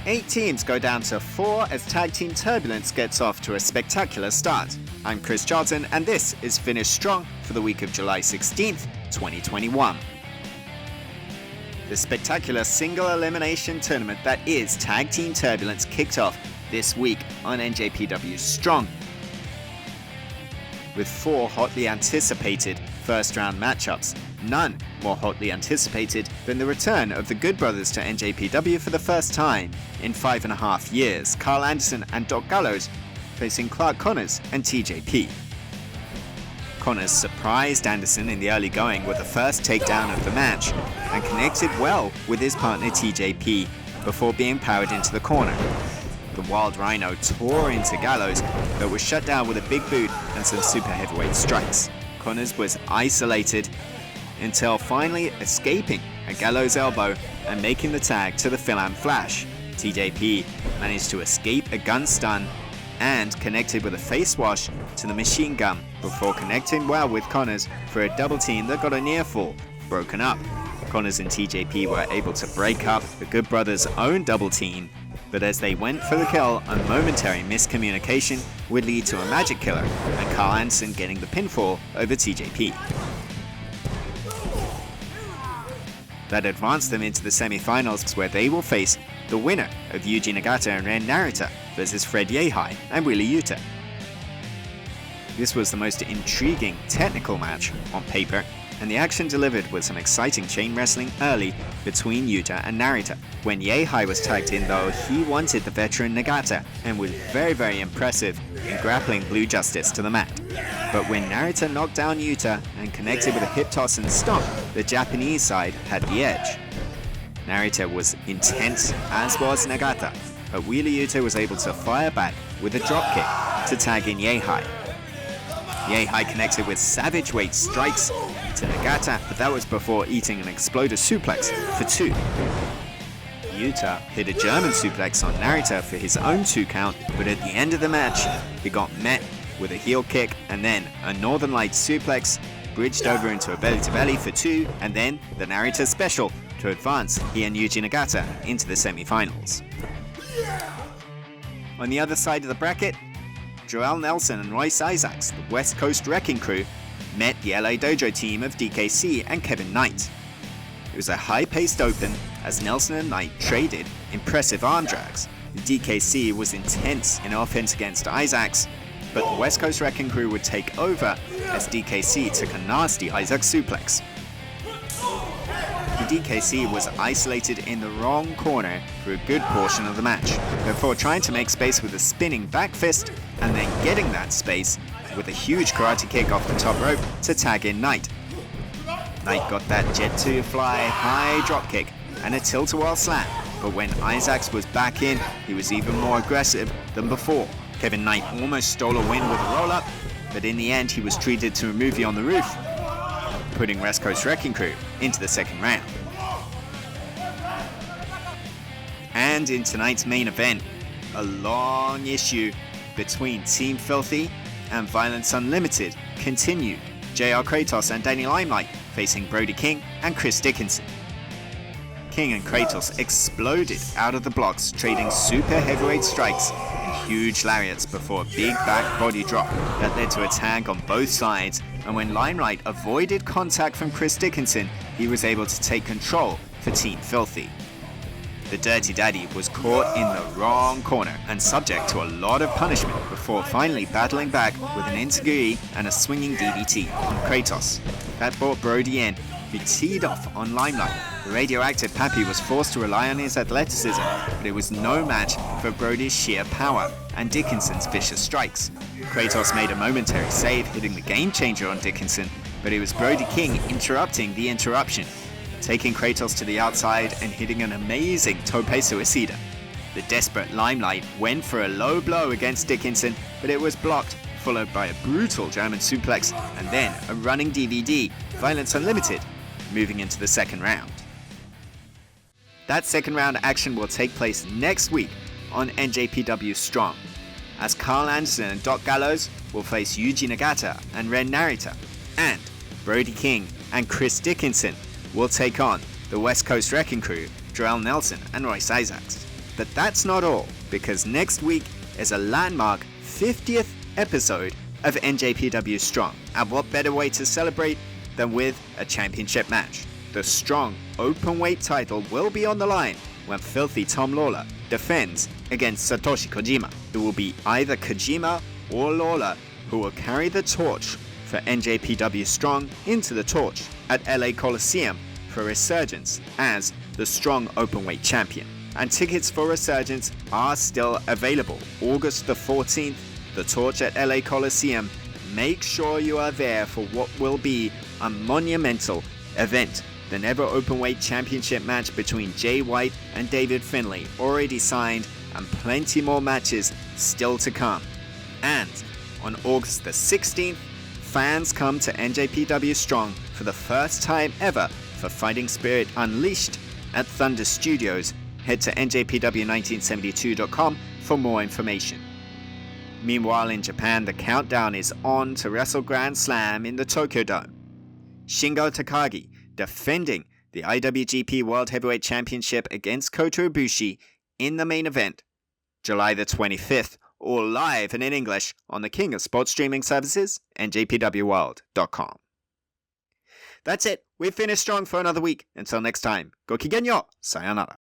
8 teams go down to 4 as Tag Team Turbulence gets off to a spectacular start. I'm Chris Charlton and this is Finish Strong for the week of July 16th, 2021. The spectacular single elimination tournament that is Tag Team Turbulence kicked off this week on NJPW Strong, with 4 hotly anticipated first round matchups, none more hotly anticipated than the return of the Good Brothers to NJPW for the first time in 5.5 years, Carl Anderson and Doc Gallows facing Clark Connors and TJP. Connors surprised Anderson in the early going with the first takedown of the match and connected well with his partner TJP before being powered into the corner. The Wild Rhino tore into Gallows but was shut down with a big boot and some super heavyweight strikes. Connors was isolated until finally escaping a Gallows elbow and making the tag to the Philam Flash. TJP managed to escape a gun stun and connected with a face wash to the machine gun before connecting well with Connors for a double team that got a near fall broken up. Connors and TJP were able to break up the Good Brothers' own double team, but as they went for the kill, a momentary miscommunication would lead to a magic killer and Carl Anderson getting the pinfall over TJP. That advanced them into the semi-finals where they will face the winner of Yuji Nagata and Ren Narita versus Fred Yehai and Wheeler Yuta. This was the most intriguing technical match on paper, and the action delivered with some exciting chain wrestling early between Yuta and Narita. When Yehai was tagged in though, he wanted the veteran Nagata and was very impressive in grappling Blue Justice to the mat. But when Narita knocked down Yuta and connected with a hip toss and stomp, the Japanese side had the edge. Narita was intense, as was Nagata, but Wheeler Yuta was able to fire back with a dropkick to tag in Yehai. Yehai connected with savage weight strikes to Nagata, but that was before eating an exploder suplex for 2. Yuta hit a German suplex on Narita for his own 2 count, but at the end of the match, he got met with a heel kick and then a Northern Lights suplex, bridged over into a belly-to-belly for 2, and then the Narita special to advance he and Yuji Nagata into the semi-finals. On the other side of the bracket, Joel Nelson and Royce Isaacs, the West Coast Wrecking Crew, met the LA Dojo team of DKC and Kevin Knight. It was a high-paced open as Nelson and Knight traded impressive arm drags. The DKC was intense in offense against Isaacs, but the West Coast Wrecking Crew would take over as DKC took a nasty Isaacs suplex. The DKC was isolated in the wrong corner for a good portion of the match, before trying to make space with a spinning back fist and then getting that space with a huge karate kick off the top rope to tag in Knight. Knight got that jet to fly high dropkick and a tilt-a-whirl slam, but when Isaacs was back in, he was even more aggressive than before. Kevin Knight almost stole a win with a roll-up, but in the end he was treated to a movie on the roof, putting West Coast Wrecking Crew into the second round. And in tonight's main event, a long issue between Team Filthy and Violence Unlimited continued. JR Kratos and Danny Limelight facing Brody King and Chris Dickinson. King and Kratos exploded out of the blocks, trading super heavyweight strikes and huge lariats before a big back body drop that led to a tag on both sides, and when Limelight avoided contact from Chris Dickinson, he was able to take control for Team Filthy. The Dirty Daddy was caught in the wrong corner and subject to a lot of punishment before finally battling back with an enziguri and a swinging DDT on Kratos. That brought Brody in, who teed off on Limelight. The radioactive Pappy was forced to rely on his athleticism, but it was no match for Brody's sheer power and Dickinson's vicious strikes. Kratos made a momentary save, hitting the game changer on Dickinson, but it was Brody King interrupting the interruption, taking Kratos to the outside and hitting an amazing tope suicida. The desperate Limelight went for a low blow against Dickinson, but it was blocked, followed by a brutal German suplex and then a running DVD, Violence Unlimited, moving into the second round. That second round action will take place next week on NJPW Strong, as Carl Anderson and Doc Gallows will face Yuji Nagata and Ren Narita, and Brody King and Chris Dickinson will take on the West Coast Wrecking Crew, Joel Nelson and Royce Isaacs. But that's not all, because next week is a landmark 50th episode of NJPW Strong. And what better way to celebrate than with a championship match? The Strong Openweight title will be on the line when Filthy Tom Lawler defends against Satoshi Kojima. It will be either Kojima or Lawler who will carry the torch for NJPW Strong into the torch at LA Coliseum for Resurgence as the Strong Openweight champion. And tickets for Resurgence are still available. August the 14th, the torch at LA Coliseum. Make sure you are there for what will be a monumental event. The Never Openweight Championship match between Jay White and David Finlay already signed, and plenty more matches still to come. And on August the 16th, fans come to NJPW Strong for the first time ever for Fighting Spirit Unleashed at Thunder Studios. Head to njpw1972.com for more information. Meanwhile in Japan, the countdown is on to Wrestle Grand Slam in the Tokyo Dome. Shingo Takagi defending the IWGP World Heavyweight Championship against Kota Ibushi in the main event, July the 25th, all live and in English on the king of sports streaming services, njpwworld.com. That's it. We've finished strong for another week. Until next time, go kigenyo, sayonara.